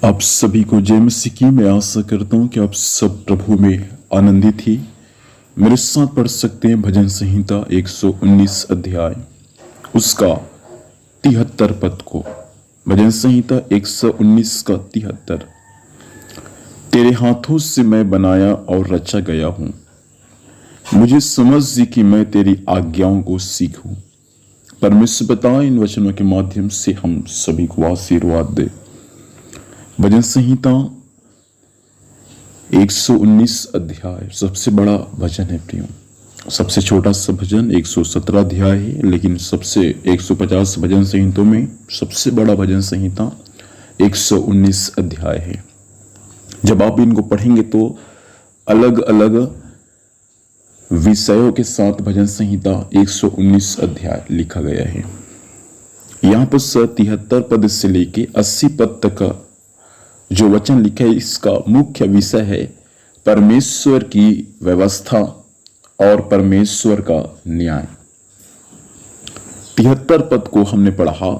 आप सभी को जय मसीह की। मैं आशा करता हूँ कि आप सब प्रभु में आनंदित ही मेरे साथ पढ़ सकते हैं भजन संहिता 119 अध्याय उसका 73 पद को। भजन संहिता 119 का 73। तेरे हाथों से मैं बनाया और रचा गया हूँ, मुझे समझ दी कि मैं तेरी आज्ञाओं को सीखूं। परमेश्वर बताए इन वचनों के माध्यम से हम सभी को आशीर्वाद दे। भजन संहिता 119 अध्याय सबसे बड़ा भजन है प्रियो। सबसे छोटा सा भजन 117 अध्याय है, लेकिन सबसे 150 भजन संहितों में सबसे बड़ा भजन संहिता 119 अध्याय है। जब आप इनको पढ़ेंगे तो अलग अलग विषयों के साथ भजन संहिता 119 अध्याय लिखा गया है। यहाँ पर 73 पद से लेके 80 पद तक का जो वचन लिखा है, इसका मुख्य विषय है परमेश्वर की व्यवस्था और परमेश्वर का न्याय। 73 पद को हमने पढ़ा,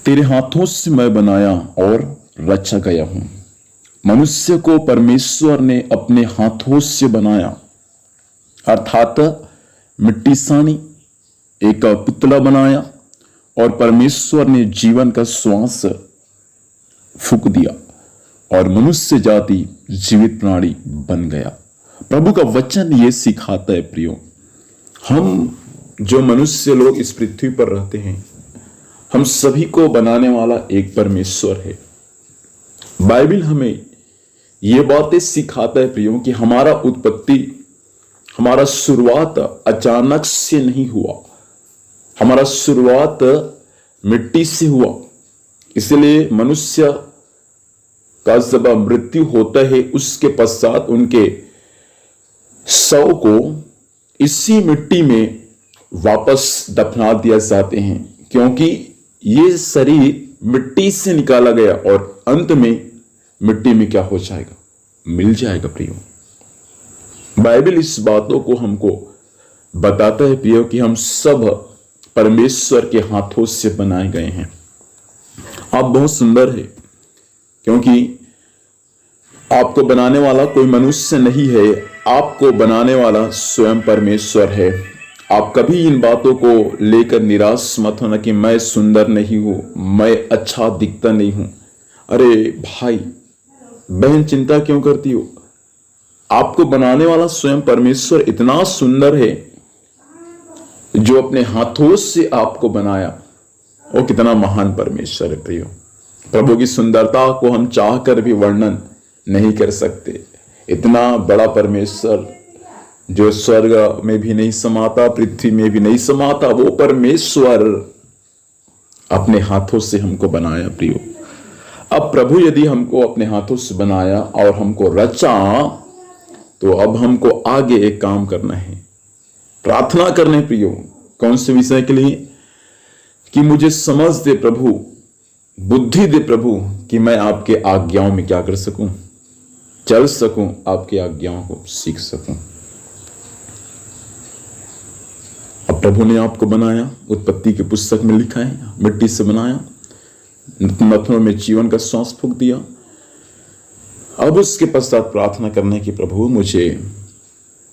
तेरे हाथों से मैं बनाया और रचा गया हूं। मनुष्य को परमेश्वर ने अपने हाथों से बनाया, अर्थात मिट्टी सानी एक पुतला बनाया और परमेश्वर ने जीवन का श्वास फूंक दिया और मनुष्य जाति जीवित प्राणी बन गया। प्रभु का वचन ये सिखाता है प्रियो, हम जो मनुष्य लोग इस पृथ्वी पर रहते हैं, हम सभी को बनाने वाला एक परमेश्वर है। बाइबल हमें ये बातें सिखाता है प्रियो कि हमारा उत्पत्ति, हमारा शुरुआत अचानक से नहीं हुआ, हमारा शुरुआत मिट्टी से हुआ। इसलिए मनुष्य का जब मृत्यु होता है, उसके पश्चात उनके शव को इसी मिट्टी में वापस दफना दिया जाते हैं, क्योंकि ये शरीर मिट्टी से निकाला गया और अंत में मिट्टी में क्या हो जाएगा, मिल जाएगा प्रियो। बाइबल इस बातों को हमको बताता है प्रियो कि हम सब परमेश्वर के हाथों से बनाए गए हैं। आप बहुत सुंदर है, क्योंकि आपको बनाने वाला कोई मनुष्य नहीं है, आपको बनाने वाला स्वयं परमेश्वर है। आप कभी इन बातों को लेकर निराश मत होना कि मैं सुंदर नहीं हूं, मैं अच्छा दिखता नहीं हूं। अरे भाई बहन, चिंता क्यों करती हो? आपको बनाने वाला स्वयं परमेश्वर इतना सुंदर है, जो अपने हाथों से आपको बनाया। वो कितना महान परमेश्वर है प्रियो। प्रभु की सुंदरता को हम चाह कर भी वर्णन नहीं कर सकते। इतना बड़ा परमेश्वर जो स्वर्ग में भी नहीं समाता, पृथ्वी में भी नहीं समाता, वो परमेश्वर अपने हाथों से हमको बनाया प्रियो। अब प्रभु यदि हमको अपने हाथों से बनाया और हमको रचा, तो अब हमको आगे एक काम करना है, प्रार्थना करने प्रियो। कौन से विषय के लिए? कि मुझे समझ दे प्रभु, बुद्धि दे प्रभु, कि मैं आपके आज्ञाओं में क्या कर सकूं, चल सकूं, आपकी आज्ञाओं को सीख सकूं। अब प्रभु ने आपको बनाया, उत्पत्ति की पुस्तक में लिखा है, मिट्टी से बनाया, नथनों में जीवन का श्वास फूंक दिया। अब उसके पश्चात प्रार्थना करने की, प्रभु मुझे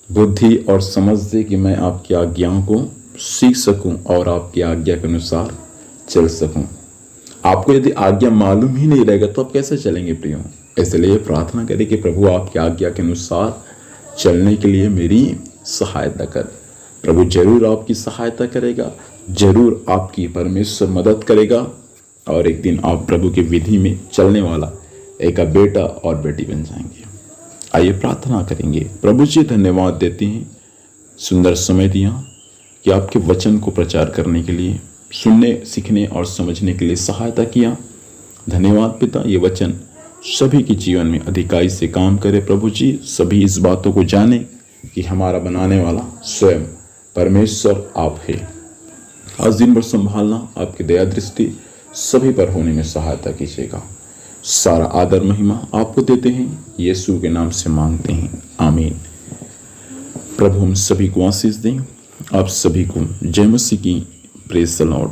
बुद्धि और समझ दे कि मैं आपकी आज्ञाओं को सीख सकूं और आपकी आज्ञा के अनुसार चल सकूं। आपको यदि आज्ञा मालूम ही नहीं रहेगा तो आप कैसे चलेंगे प्रियो? इसलिए प्रार्थना करें कि प्रभु आपकी आज्ञा के अनुसार चलने के लिए मेरी सहायता कर। प्रभु जरूर आपकी सहायता करेगा, जरूर आपकी परमेश्वर मदद करेगा और एक दिन आप प्रभु के विधि में चलने वाला एक बेटा और बेटी बन जाएंगे। आइए प्रार्थना करेंगे। प्रभु जी धन्यवाद देते हैं, सुंदर समय दिया कि आपके वचन को प्रचार करने के लिए, सुनने, सीखने और समझने के लिए सहायता किया। धन्यवाद पिता, ये वचन सभी के जीवन में अधिकाई से काम करे। प्रभु जी सभी इस बातों को जाने कि हमारा बनाने वाला स्वयं परमेश्वर आप है। आज दिन भर संभालना, आपकी दया दृष्टि सभी पर होने में सहायता कीजिएगा। सारा आदर महिमा आपको देते हैं, यीशु के नाम से मांगते हैं, आमीन। प्रभु हम सभी को आशीष दें। आप सभी को जय मसीह की। Praise the Lord.